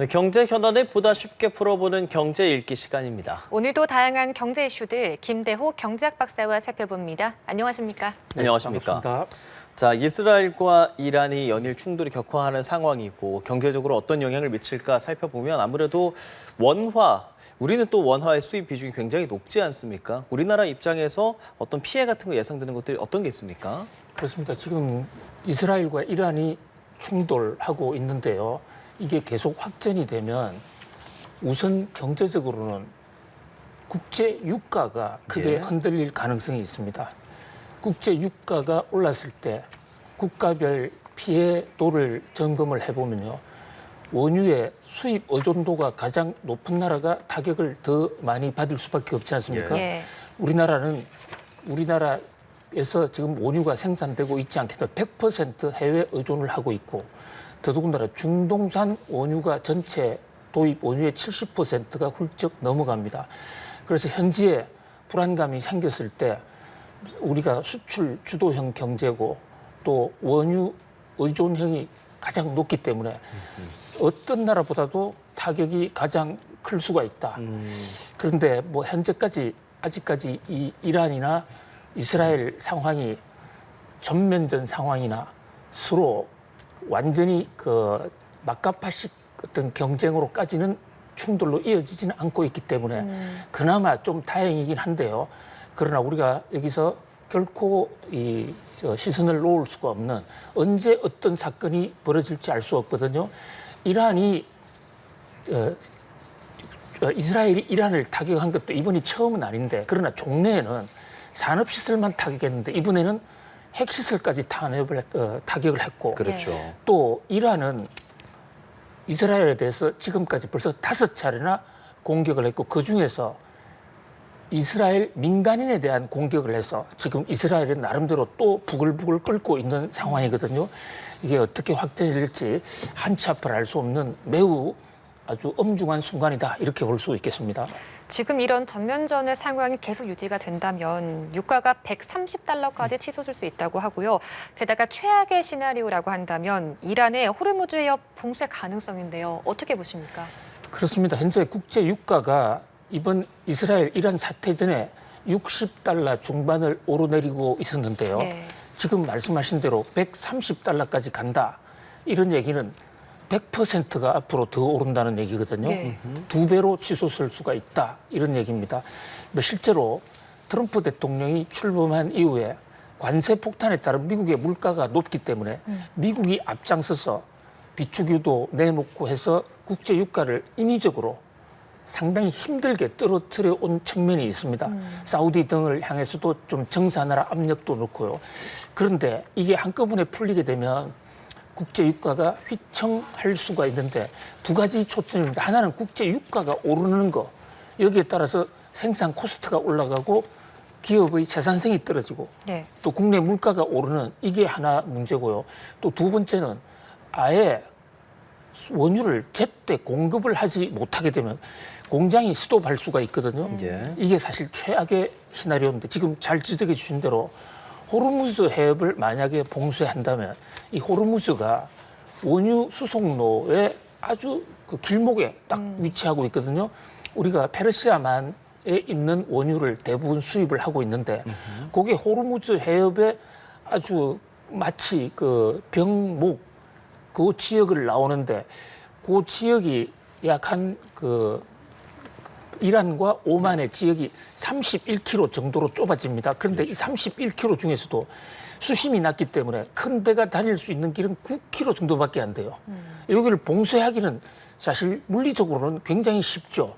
네, 경제 현안을 보다 쉽게 풀어보는 경제 읽기 시간입니다. 오늘도 다양한 경제 이슈들 김대호 경제학 박사와 살펴봅니다. 안녕하십니까? 안녕하십니까? 반갑습니다. 자, 이스라엘과 이란이 연일 충돌이 격화하는 상황이고 경제적으로 어떤 영향을 미칠까 살펴보면 아무래도 우리는 또 원화의 수입 비중이 굉장히 높지 않습니까? 우리나라 입장에서 어떤 피해 같은 거 예상되는 것들이 어떤 게 있습니까? 그렇습니다. 지금 이스라엘과 이란이 충돌하고 있는데요. 이게 계속 확전이 되면 우선 경제적으로는 국제 유가가 크게 흔들릴 가능성이 있습니다. 국제 유가가 올랐을 때 국가별 피해도를 점검을 해보면요. 원유의 수입 의존도가 가장 높은 나라가 타격을 더 많이 받을 수밖에 없지 않습니까? 예. 우리나라에서 지금 원유가 생산되고 있지 않기 때문에 100% 해외 의존을 하고 있고 더더군다나 중동산 원유가 전체 도입 원유의 70%가 훌쩍 넘어갑니다. 그래서 현지에 불안감이 생겼을 때 우리가 수출 주도형 경제고 또 원유 의존형이 가장 높기 때문에 어떤 나라보다도 타격이 가장 클 수가 있다. 그런데 뭐 현재까지 아직까지 이 이란이나 이스라엘 상황이 전면전 상황이나 서로 완전히 그 막가파식 어떤 경쟁으로까지는 충돌로 이어지지는 않고 있기 때문에 그나마 좀 다행이긴 한데요. 그러나 우리가 여기서 결코 시선을 놓을 수가 없는 언제 어떤 사건이 벌어질지 알 수 없거든요. 이스라엘이 이란을 타격한 것도 이번이 처음은 아닌데 그러나 종래에는 산업시설만 타격했는데 이번에는 핵시설까지 타격을 했고 그렇죠. 또 이란은 이스라엘에 대해서 지금까지 벌써 5차례나 공격을 했고 그중에서 이스라엘 민간인에 대한 공격을 해서 지금 이스라엘은 나름대로 또 부글부글 끓고 있는 상황이거든요. 이게 어떻게 확전이 될지 한치 앞을 알 수 없는 매우 아주 엄중한 순간이다 이렇게 볼 수 있겠습니다. 지금 이런 전면전의 상황이 계속 유지가 된다면 유가가 130달러까지 치솟을 수 있다고 하고요. 게다가 최악의 시나리오라고 한다면 이란의 호르무즈 해협 봉쇄 가능성인데요. 어떻게 보십니까? 그렇습니다. 현재 국제 유가가 이번 이스라엘 이란 사태 전에 60달러 중반을 오르내리고 있었는데요. 네. 지금 말씀하신 대로 130달러까지 간다. 이런 얘기는 100%가 앞으로 더 오른다는 얘기거든요. 네. 2배로 치솟을 수가 있다. 이런 얘기입니다. 실제로 트럼프 대통령이 출범한 이후에 관세 폭탄에 따른 미국의 물가가 높기 때문에 미국이 앞장서서 비축유도 내놓고 해서 국제 유가를 인위적으로 상당히 힘들게 떨어뜨려 온 측면이 있습니다. 사우디 등을 향해서도 좀 정산하라 압력도 넣고요. 그런데 이게 한꺼번에 풀리게 되면 국제 유가가 휘청할 수가 있는데 두 가지 초점입니다. 하나는 국제 유가가 오르는 거. 여기에 따라서 생산 코스트가 올라가고 기업의 생산성이 떨어지고 네. 또 국내 물가가 오르는 이게 하나 문제고요. 또 두 번째는 아예 원유를 제때 공급을 하지 못하게 되면 공장이 스톱할 수가 있거든요. 이게 사실 최악의 시나리오인데 지금 잘 지적해 주신 대로 호르무즈 해협을 만약에 봉쇄한다면 이 호르무즈가 원유 수송로의 아주 그 길목에 딱 위치하고 있거든요. 우리가 페르시아만에 있는 원유를 대부분 수입을 하고 있는데 그게 호르무즈 해협에 아주 마치 그 병목 그 지역을 나오는데 그 지역이 약 한 이란과 오만의 지역이 31km 정도로 좁아집니다. 그런데 이 31km 중에서도 수심이 낮기 때문에 큰 배가 다닐 수 있는 길은 9km 정도밖에 안 돼요. 여기를 봉쇄하기는 사실 물리적으로는 굉장히 쉽죠.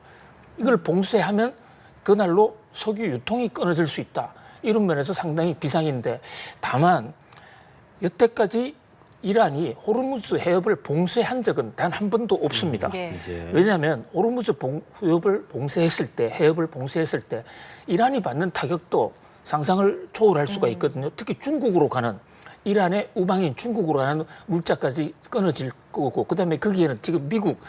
이걸 봉쇄하면 그날로 석유 유통이 끊어질 수 있다. 이런 면에서 상당히 비상인데 다만 여태까지 이란이 호르무즈 해협을 봉쇄한 적은 단 한 번도 없습니다. 왜냐하면 호르무즈 해협을 봉쇄했을 때 이란이 받는 타격도 상상을 초월할 수가 있거든요. 특히 중국으로 가는 이란의 우방인 중국으로 가는 물자까지 끊어질 거고 그다음에 거기에는 지금 미국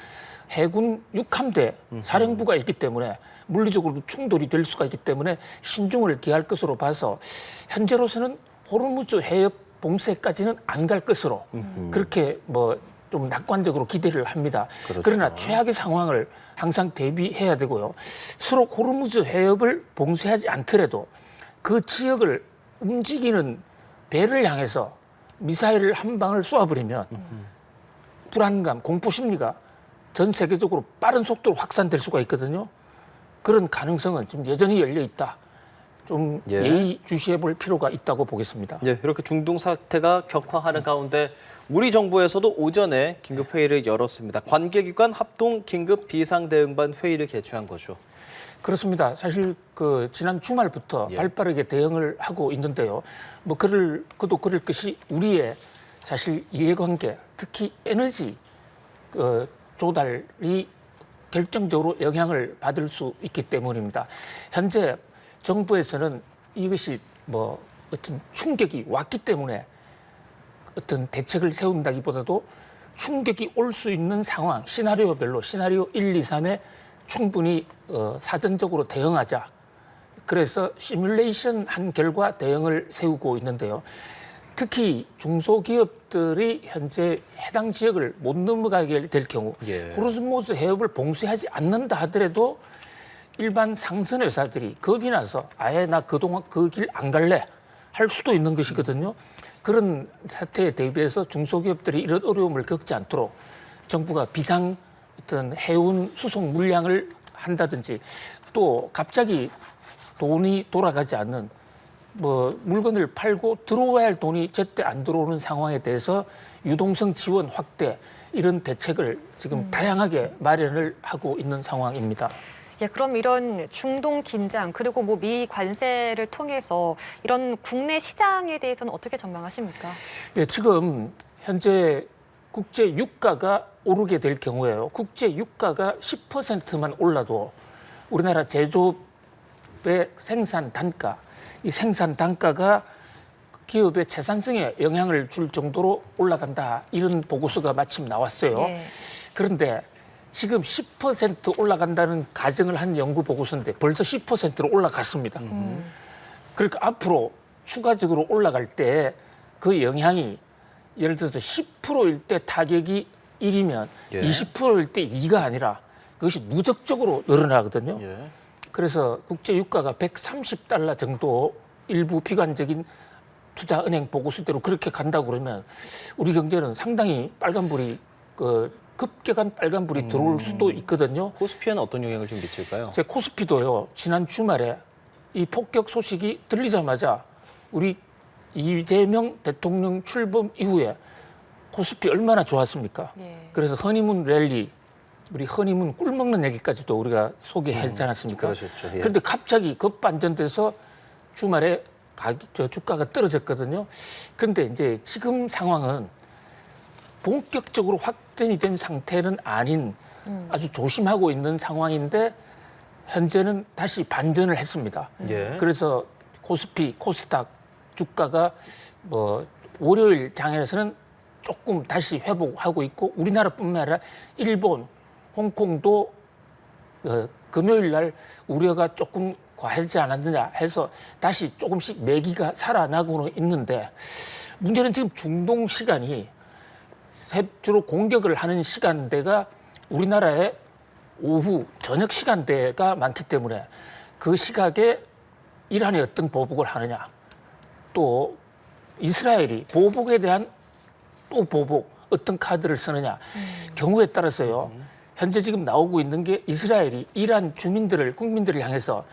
해군 6함대 사령부가 있기 때문에 물리적으로 충돌이 될 수가 있기 때문에 신중을 기할 것으로 봐서 현재로서는 호르무즈 해협 봉쇄까지는 안 갈 것으로 그렇게 뭐 좀 낙관적으로 기대를 합니다. 그렇죠. 그러나 최악의 상황을 항상 대비해야 되고요. 서로 호르무즈 해협을 봉쇄하지 않더라도 그 지역을 움직이는 배를 향해서 미사일을 한 방을 쏘아버리면 불안감, 공포 심리가 전 세계적으로 빠른 속도로 확산될 수가 있거든요. 그런 가능성은 지금 여전히 열려 있다. 좀 예. 예의주시해 볼 필요가 있다고 보겠습니다. 예, 이렇게 중동 사태가 격화하는 가운데 우리 정부에서도 오전에 긴급 회의를 열었습니다. 관계기관 합동 긴급 비상대응반 회의를 개최한 거죠. 그렇습니다. 사실 그 지난 주말부터 예. 발빠르게 대응을 하고 있는데요. 뭐 그도 그럴 것이 우리의 사실 이해관계, 특히 에너지 조달이 결정적으로 영향을 받을 수 있기 때문입니다. 현재 정부에서는 이것이 뭐 어떤 충격이 왔기 때문에 어떤 대책을 세운다기보다도 충격이 올 수 있는 상황, 시나리오별로 시나리오 1, 2, 3에 충분히 사전적으로 대응하자. 그래서 시뮬레이션 한 결과 대응을 세우고 있는데요. 특히 중소기업들이 현재 해당 지역을 못 넘어가게 될 경우 예. 호르무즈 해협을 봉쇄하지 않는다 하더라도 일반 상선 회사들이 겁이 나서 아예 나 그동안 그 길 안 갈래 할 수도 있는 것이거든요. 그런 사태에 대비해서 중소기업들이 이런 어려움을 겪지 않도록 정부가 비상 어떤 해운 수송 물량을 한다든지 또 갑자기 돈이 돌아가지 않는 뭐 물건을 팔고 들어와야 할 돈이 제때 안 들어오는 상황에 대해서 유동성 지원 확대 이런 대책을 지금 다양하게 마련을 하고 있는 상황입니다. 예, 그럼 이런 중동 긴장 그리고 뭐 미 관세를 통해서 이런 국내 시장에 대해서는 어떻게 전망하십니까? 예, 지금 현재 국제 유가가 오르게 될 경우에요. 국제 유가가 10%만 올라도 우리나라 제조업의 생산 단가, 이 생산 단가가 기업의 채산성에 영향을 줄 정도로 올라간다. 이런 보고서가 마침 나왔어요. 예. 그런데 지금 10% 올라간다는 가정을 한 연구 보고서인데 벌써 10%로 올라갔습니다. 그러니까 앞으로 추가적으로 올라갈 때 그 영향이 예를 들어서 10%일 때 타격이 1이면 예. 20%일 때 2가 아니라 그것이 누적적으로 늘어나거든요. 예. 그래서 국제 유가가 130달러 정도 일부 비관적인 투자은행 보고서대로 그렇게 간다고 그러면 우리 경제는 상당히 빨간불이 급격한 빨간불이 들어올 수도 있거든요. 코스피에는 어떤 영향을 좀 미칠까요? 제 코스피도요. 지난 주말에 이 폭격 소식이 들리자마자 우리 이재명 대통령 출범 이후에 코스피 얼마나 좋았습니까? 예. 그래서 허니문 랠리, 우리 허니문 꿀 먹는 얘기까지도 우리가 소개하지 않았습니까? 그러셨죠. 예. 그런데 갑자기 급반전돼서 주말에 주가가 떨어졌거든요. 그런데 이제 지금 상황은 본격적으로 확전이 된 상태는 아닌 아주 조심하고 있는 상황인데 현재는 다시 반전을 했습니다. 예. 그래서 코스피, 코스닥 주가가 뭐 월요일 장에서는 조금 다시 회복하고 있고 우리나라뿐만 아니라 일본, 홍콩도 금요일 날 우려가 조금 과하지 않았느냐 해서 다시 조금씩 매기가 살아나고는 있는데 문제는 지금 중동 시간이 주로 공격을 하는 시간대가 우리나라의 오후 저녁 시간대가 많기 때문에 그 시각에 이란이 어떤 보복을 하느냐 또 이스라엘이 보복에 대한 또 보복 어떤 카드를 쓰느냐 경우에 따라서요. 현재 지금 나오고 있는 게 이스라엘이 이란 주민들을 국민들을 향해서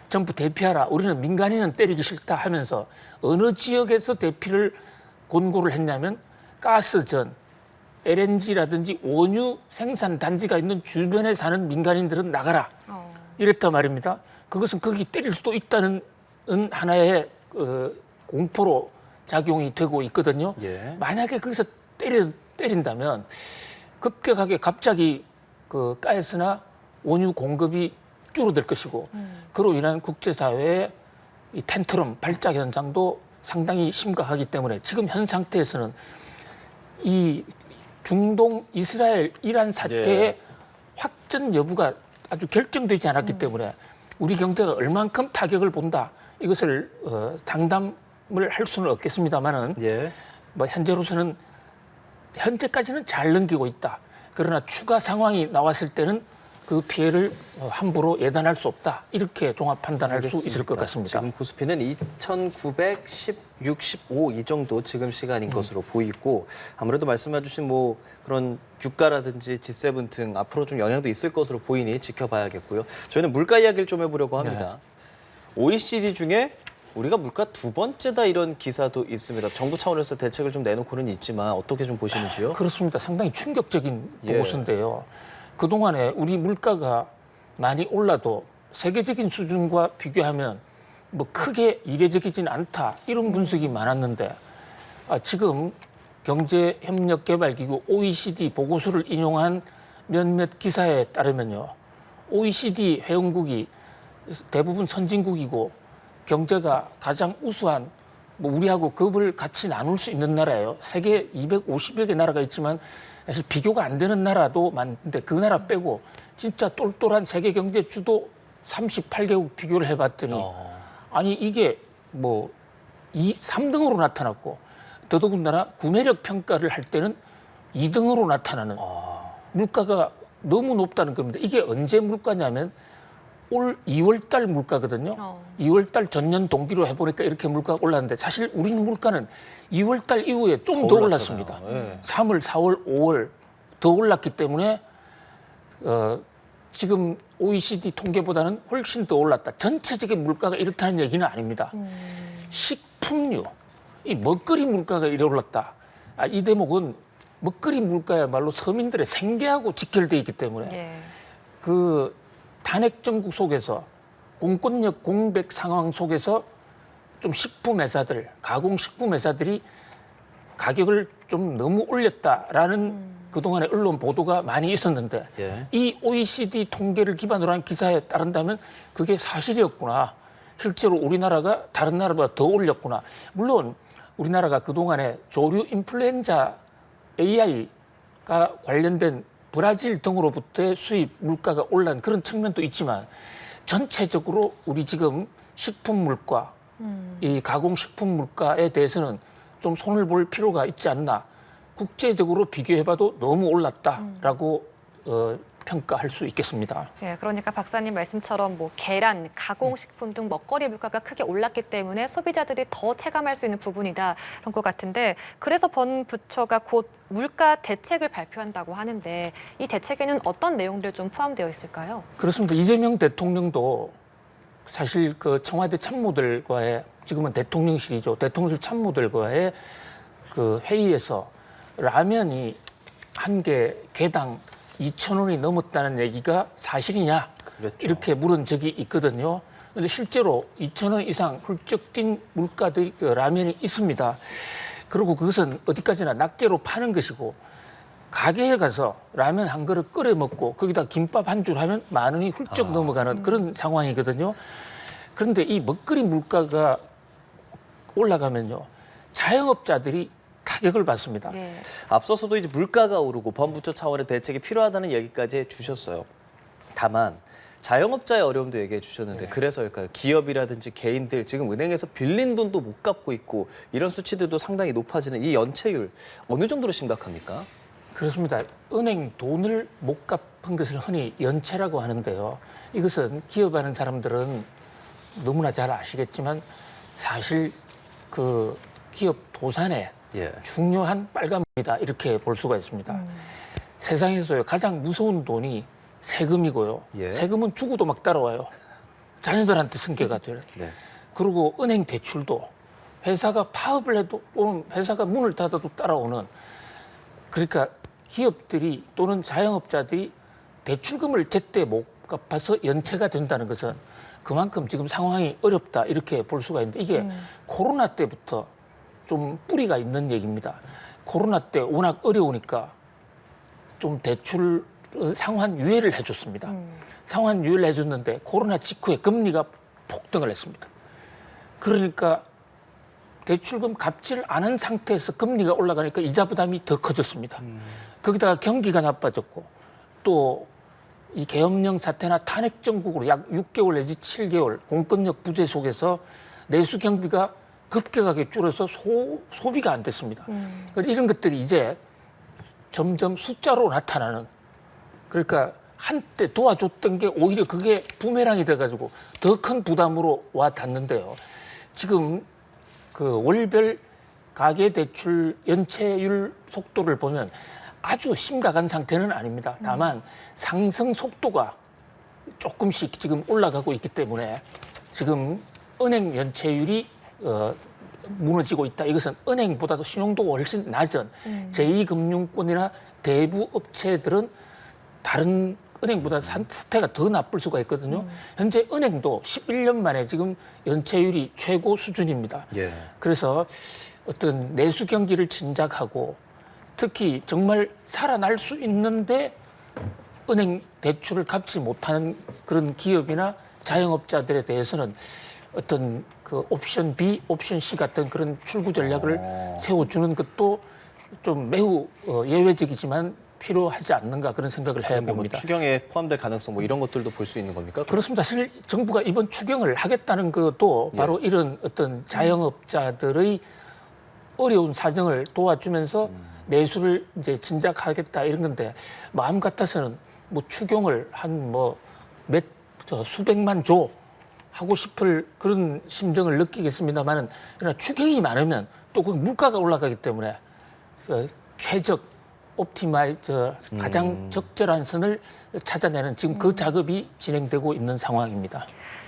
전부 대피하라. 우리는 민간인은 때리기 싫다 하면서 어느 지역에서 대피를 권고를 했냐면 가스전, LNG라든지 원유 생산 단지가 있는 주변에 사는 민간인들은 나가라. 이랬단 말입니다. 그것은 거기 때릴 수도 있다는 하나의 공포로 작용이 되고 있거든요. 예. 만약에 거기서 때린다면 급격하게 갑자기 그 가스나 원유 공급이 줄어들 것이고 그로 인한 국제사회의 이 텐트럼 발작 현상도 상당히 심각하기 때문에 지금 현 상태에서는 이 중동 이스라엘 이란 사태의 예. 확전 여부가 아주 결정되지 않았기 때문에 우리 경제가 얼만큼 타격을 본다 이것을 장담을 할 수는 없겠습니다만은 예. 뭐 현재로서는 현재까지는 잘 넘기고 있다. 그러나 추가 상황이 나왔을 때는 그 피해를 함부로 예단할 수 없다. 이렇게 종합 판단할 수 있을 것 같습니다. 지금 코스피는 2,965 이 정도 지금 시간인 것으로 보이고 아무래도 말씀해 주신 뭐 그런 유가라든지 G7 등 앞으로 좀 영향도 있을 것으로 보이니 지켜봐야겠고요. 저희는 물가 이야기를 좀 해보려고 합니다. OECD 중에 우리가 물가 두 번째다 이런 기사도 있습니다. 정부 차원에서 대책을 좀 내놓고는 있지만 어떻게 좀 보시는지요? 그렇습니다. 상당히 충격적인 예. 보고서인데요. 그동안에 우리 물가가 많이 올라도 세계적인 수준과 비교하면 뭐 크게 이례적이진 않다. 이런 분석이 많았는데 지금 경제협력개발기구 OECD 보고서를 인용한 몇몇 기사에 따르면요. OECD 회원국이 대부분 선진국이고 경제가 가장 우수한 뭐 우리하고 급을 같이 나눌 수 있는 나라예요. 세계 250여 개 나라가 있지만 사실 비교가 안 되는 나라도 많은데 그 나라 빼고 진짜 똘똘한 세계 경제 주도 38개국 비교를 해봤더니 아니 이게 뭐 3등으로 나타났고 더더군다나 구매력 평가를 할 때는 2등으로 나타나는 물가가 너무 높다는 겁니다. 이게 언제 물가냐면 올 2월 달 물가거든요. 2월 달 전년 동기로 해보니까 이렇게 물가가 올랐는데 사실 우리는 물가는 2월 달 이후에 좀 더 올랐습니다. 네. 3월, 4월, 5월 더 올랐기 때문에 지금 OECD 통계보다는 훨씬 더 올랐다. 전체적인 물가가 이렇다는 얘기는 아닙니다. 식품류, 이 먹거리 물가가 이래 올랐다. 이 대목은 먹거리 물가야말로 서민들의 생계하고 직결되어 있기 때문에 예. 그 탄핵 정국 속에서 공권력 공백 상황 속에서 좀 식품 회사들, 가공 식품 회사들이 가격을 좀 너무 올렸다라는 그동안의 언론 보도가 많이 있었는데 예. 이 OECD 통계를 기반으로 한 기사에 따른다면 그게 사실이었구나. 실제로 우리나라가 다른 나라보다 더 올렸구나. 물론 우리나라가 그동안에 조류 인플루엔자 AI가 관련된 브라질 등으로부터의 수입 물가가 올란 그런 측면도 있지만 전체적으로 우리 지금 식품 물가, 이 가공 식품 물가에 대해서는 좀 손을 볼 필요가 있지 않나. 국제적으로 비교해봐도 너무 올랐다라고 평가할 수 있겠습니다. 예, 그러니까 박사님 말씀처럼 뭐 계란, 가공식품 등 먹거리 물가가 크게 올랐기 때문에 소비자들이 더 체감할 수 있는 부분이다 그런 것 같은데 그래서 번 부처가 곧 물가 대책을 발표한다고 하는데 이 대책에는 어떤 내용들이 좀 포함되어 있을까요? 그렇습니다. 이재명 대통령도 사실 그 청와대 참모들과의 지금은 대통령실이죠. 대통령실 참모들과의 그 회의에서 라면이 한 개 개당 2,000원이 넘었다는 얘기가 사실이냐 그랬죠. 이렇게 물은 적이 있거든요. 그런데 실제로 2,000원 이상 훌쩍 뛴 물가들이 라면이 있습니다. 그리고 그것은 어디까지나 낱개로 파는 것이고 가게에 가서 라면 한 그릇 끓여 먹고 거기다 김밥 한 줄 하면 10,000원이 훌쩍 넘어가는 그런 상황이거든요. 그런데 이 먹거리 물가가 올라가면요. 자영업자들이 타격을 받습니다. 네. 앞서서도 이제 물가가 오르고 범부처 차원의 대책이 필요하다는 얘기까지 해주셨어요. 다만 자영업자의 어려움도 얘기해 주셨는데 그래서일까요? 기업이라든지 개인들 지금 은행에서 빌린 돈도 못 갚고 있고 이런 수치들도 상당히 높아지는 이 연체율 어느 정도로 심각합니까? 그렇습니다. 은행 돈을 못 갚은 것을 흔히 연체라고 하는데요. 이것은 기업하는 사람들은 너무나 잘 아시겠지만 사실 그 기업 도산의 중요한 빨간불이다 이렇게 볼 수가 있습니다. 세상에서요 가장 무서운 돈이 세금이고요. 세금은 죽어도 막 따라와요. 자녀들한테 승계가 돼요. 그리고 은행 대출도 회사가 파업을 해도 또는 회사가 문을 닫아도 따라오는 그러니까 기업들이 또는 자영업자들이 대출금을 제때 못 갚아서 연체가 된다는 것은 그만큼 지금 상황이 어렵다 이렇게 볼 수가 있는데 이게 코로나 때부터 좀 뿌리가 있는 얘기입니다. 코로나 때 워낙 어려우니까 좀 대출 상환 유예를 해줬습니다. 상환 유예를 해줬는데 코로나 직후에 금리가 폭등을 했습니다. 그러니까 대출금 갚지를 않은 상태에서 금리가 올라가니까 이자 부담이 더 커졌습니다. 거기다가 경기가 나빠졌고 또 이 계엄령 사태나 탄핵 정국으로 약 6개월 내지 7개월 공권력 부재 속에서 내수 경비가 급격하게 줄어서 소비가 안 됐습니다. 이런 것들이 이제 점점 숫자로 나타나는, 그러니까 한때 도와줬던 게 오히려 그게 부메랑이 돼가지고 더 큰 부담으로 와 닿는데요. 지금 그 월별 가계대출 연체율 속도를 보면 아주 심각한 상태는 아닙니다. 다만 상승 속도가 조금씩 지금 올라가고 있기 때문에 지금 은행 연체율이 무너지고 있다. 이것은 은행보다도 신용도가 훨씬 낮은 제2금융권이나 대부 업체들은 다른 은행보다 사태가 더 나쁠 수가 있거든요. 현재 은행도 11년 만에 지금 연체율이 최고 수준입니다. 예. 그래서 어떤 내수 경기를 진작하고 특히 정말 살아날 수 있는데 은행 대출을 갚지 못하는 그런 기업이나 자영업자들에 대해서는 어떤 그 옵션 B, 옵션 C 같은 그런 출구 전략을 세워주는 것도 좀 매우 예외적이지만 필요하지 않는가 그런 생각을 뭐 해봅니다. 추경에 포함될 가능성 뭐 이런 것들도 볼 수 있는 겁니까? 그렇습니다. 사실 정부가 이번 추경을 하겠다는 것도 바로 이런 어떤 자영업자들의 어려운 사정을 도와주면서 내수를 이제 진작하겠다 이런 건데 마음 같아서는 뭐 추경을 한 뭐 수백만 조 하고 싶을 그런 심정을 느끼겠습니다만은 그러나 추경이 많으면 또 그 물가가 올라가기 때문에 그 최적 옵티마이저 가장 적절한 선을 찾아내는 지금 그 작업이 진행되고 있는 상황입니다.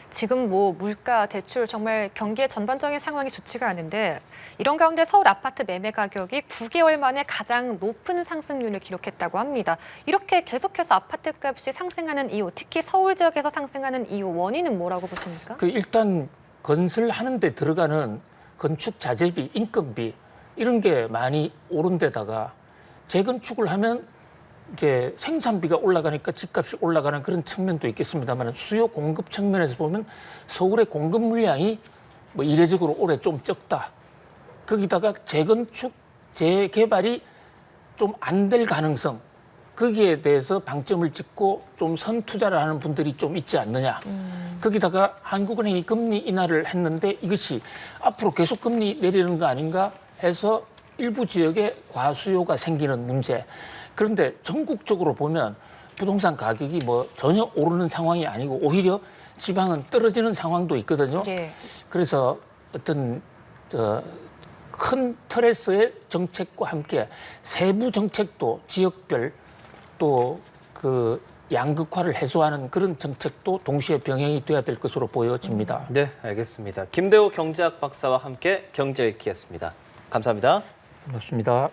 지금 뭐 물가, 대출 정말 경기의 전반적인 상황이 좋지가 않은데 이런 가운데 서울 아파트 매매 가격이 9개월 만에 가장 높은 상승률을 기록했다고 합니다. 이렇게 계속해서 아파트 값이 상승하는 이유, 특히 서울 지역에서 상승하는 이유, 원인은 뭐라고 보십니까? 그 일단 건설하는 데 들어가는 건축 자재비, 인건비 이런 게 많이 오른 데다가 재건축을 하면 이제 생산비가 올라가니까 집값이 올라가는 그런 측면도 있겠습니다만 수요 공급 측면에서 보면 서울의 공급 물량이 뭐 이례적으로 올해 좀 적다. 거기다가 재건축, 재개발이 좀 안 될 가능성 거기에 대해서 방점을 찍고 좀 선투자를 하는 분들이 좀 있지 않느냐. 거기다가 한국은행이 금리 인하를 했는데 이것이 앞으로 계속 금리 내리는 거 아닌가 해서 일부 지역에 과수요가 생기는 문제. 그런데 전국적으로 보면 부동산 가격이 뭐 전혀 오르는 상황이 아니고 오히려 지방은 떨어지는 상황도 있거든요. 예. 그래서 어떤 큰 틀에서의 정책과 함께 세부 정책도 지역별 또 그 양극화를 해소하는 그런 정책도 동시에 병행이 돼야 될 것으로 보여집니다. 네, 알겠습니다. 김대호 경제학 박사와 함께 경제 읽기였습니다. 감사합니다. 고맙습니다.